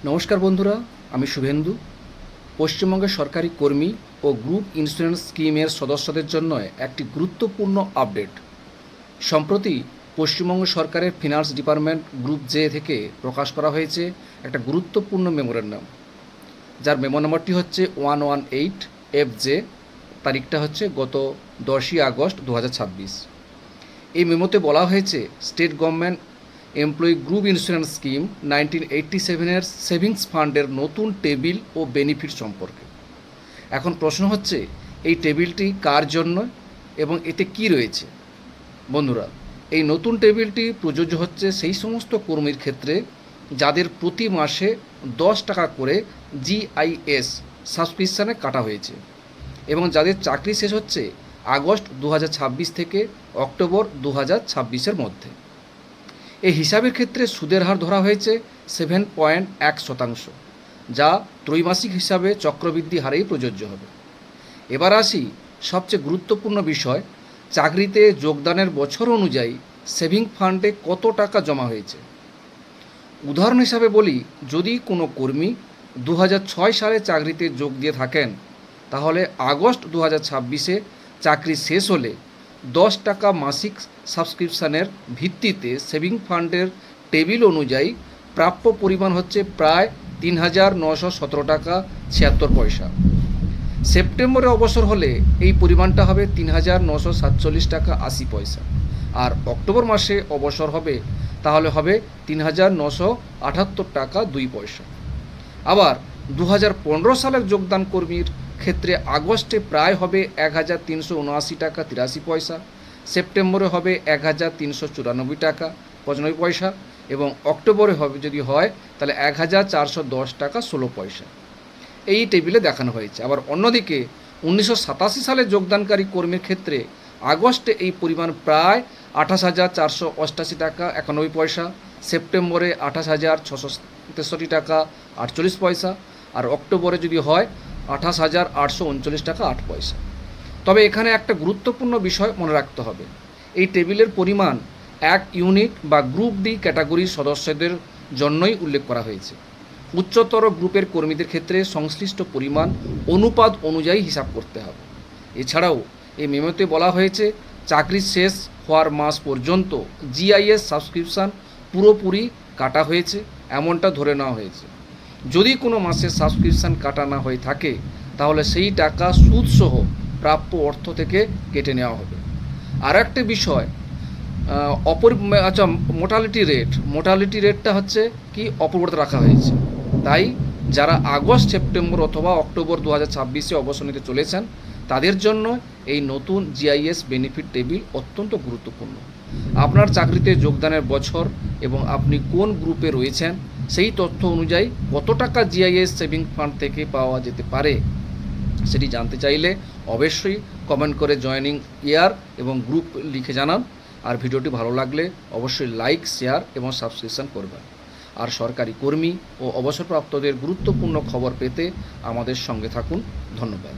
নমস্কার বন্ধুরা, আমি শুভেন্দু। পশ্চিমবঙ্গের সরকারি কর্মী ও গ্রুপ ইন্স্যুরেন্স স্কিমের সদস্যদের জন্য একটি গুরুত্বপূর্ণ আপডেট। সম্প্রতি পশ্চিমবঙ্গ সরকারের ফিনান্স ডিপার্টমেন্ট গ্রুপ জে থেকে প্রকাশ করা হয়েছে একটা গুরুত্বপূর্ণ মেমোরেন্ডাম, যার মেমো নম্বরটি হচ্ছে 118FJ। তারিখটা হচ্ছে গত 10ই আগস্ট 2026। এই মেমোতে বলা হয়েছে state government employee group insurance scheme 1987-এর সেভিংস ফান্ডের নতুন টেবিল ও বেনিফিট সম্পর্কে। এখন প্রশ্ন হচ্ছে, এই টেবিলটি কার জন্য এবং এতে কি রয়েছে? বন্ধুরা, এই নতুন টেবিলটি প্রযোজ্য হচ্ছে সেই সমস্ত কর্মীর ক্ষেত্রে যাদের প্রতি মাসে 10 টাকা করে GIS সাবস্ক্রিপশানে কাটা হয়েছে এবং যাদের চাকরি শেষ হচ্ছে আগস্ট 2026 থেকে অক্টোবর 2026-এর মধ্যে। এই হিসাবের ক্ষেত্রে সুদের হার ধরা হয়েছে 7.1%, যা ত্রৈমাসিক হিসাবে চক্রবৃদ্ধি হারেই প্রযোজ্য হবে। এবার আসি সবচেয়ে গুরুত্বপূর্ণ বিষয়, চাকরিতে যোগদানের বছর অনুযায়ী সেভিং ফান্ডে কত টাকা জমা হয়েছে। উদাহরণ হিসাবে বলি, যদি কোনো কর্মী 2006 সালে চাকরিতে যোগ দিয়ে থাকেন, তাহলে আগস্ট 2026-এ চাকরি শেষ হলে 10 টাকা মাসিক সাবস্ক্রিপশানের ভিত্তিতে সেভিং ফান্ডের টেবিল অনুযায়ী প্রাপ্য পরিমাণ হচ্ছে প্রায় 3,917 টাকা 76 পয়সা। সেপ্টেম্বরে অবসর হলে এই পরিমাণটা হবে 3,947 টাকা 80 পয়সা, আর অক্টোবর মাসে অবসর হবে তাহলে হবে 3,978 টাকা 2 পয়সা। আবার 2015 সালের যোগদান কর্মীর ক্ষেত্রে আগস্টে প্রায় হবে 1,379 টাকা 83 পয়সা, সেপ্টেম্বরে হবে 1,394 টাকা 95 পয়সা এবং অক্টোবরে হবে যদি হয় তাহলে 1,410 টাকা 16 পয়সা। এই টেবিলে দেখানো হয়েছে। আবার অন্যদিকে 1987 সালে যোগদানকারী কর্মীর ক্ষেত্রে আগস্টে এই পরিমাণ প্রায় 28,488 টাকা 91 পয়সা, সেপ্টেম্বরে 28,663 টাকা 48 পয়সা, আর অক্টোবরে যদি হয় 28,839 টাকা 8 পয়সা। তবে এখানে একটা গুরুত্বপূর্ণ বিষয় মনে রাখতে হবে, এই টেবিলের পরিমাণ এক ইউনিট বা গ্রুপ ডি ক্যাটাগরির সদস্যদের জন্যই উল্লেখ করা হয়েছে। উচ্চতর গ্রুপের কর্মীদের ক্ষেত্রে সংশ্লিষ্ট পরিমাণ অনুপাত অনুযায়ী হিসাব করতে হবে। এছাড়াও এই মেমোতে বলা হয়েছে চাকরি শেষ হওয়ার মাস পর্যন্ত GIS সাবস্ক্রিপশান পুরোপুরি কাটা হয়েছে এমনটা ধরে নেওয়া হয়েছে। যদি কোনো মাসে সাবস্ক্রিপশান কাটা না হয়ে থাকে তাহলে সেই টাকা সুদসহ প্রাপ্য অর্থ থেকে কেটে নেওয়া হবে। আর একটা বিষয়, মোর্টালিটি রেটটা হচ্ছে কি অপরিবর্তিত রাখা হয়েছে। তাই যারা আগস্ট, সেপ্টেম্বর অথবা অক্টোবর 2026-এ অবসর নিতে চলেছেন তাদের জন্য এই নতুন GIS বেনিফিট টেবিল অত্যন্ত গুরুত্বপূর্ণ। আপনার চাকরিতে যোগদানের বছর এবং আপনি কোন গ্রুপে রয়েছেন সেই তথ্য অনুযায়ী কত টাকা GIS সেভিং ফান্ড থেকে পাওয়া যেতে পারে সেটি জানতে চাইলে অবশ্যই কমেন্ট করে জয়েনিং ইয়ার এবং গ্রুপ লিখে জানান। আর ভিডিওটি ভালো লাগলে অবশ্যই লাইক, শেয়ার এবং সাবস্ক্রিপশন করবেন। আর সরকারি কর্মী ও অবসরপ্রাপ্তদের গুরুত্বপূর্ণ খবর পেতে আমাদের সঙ্গে থাকুন। ধন্যবাদ।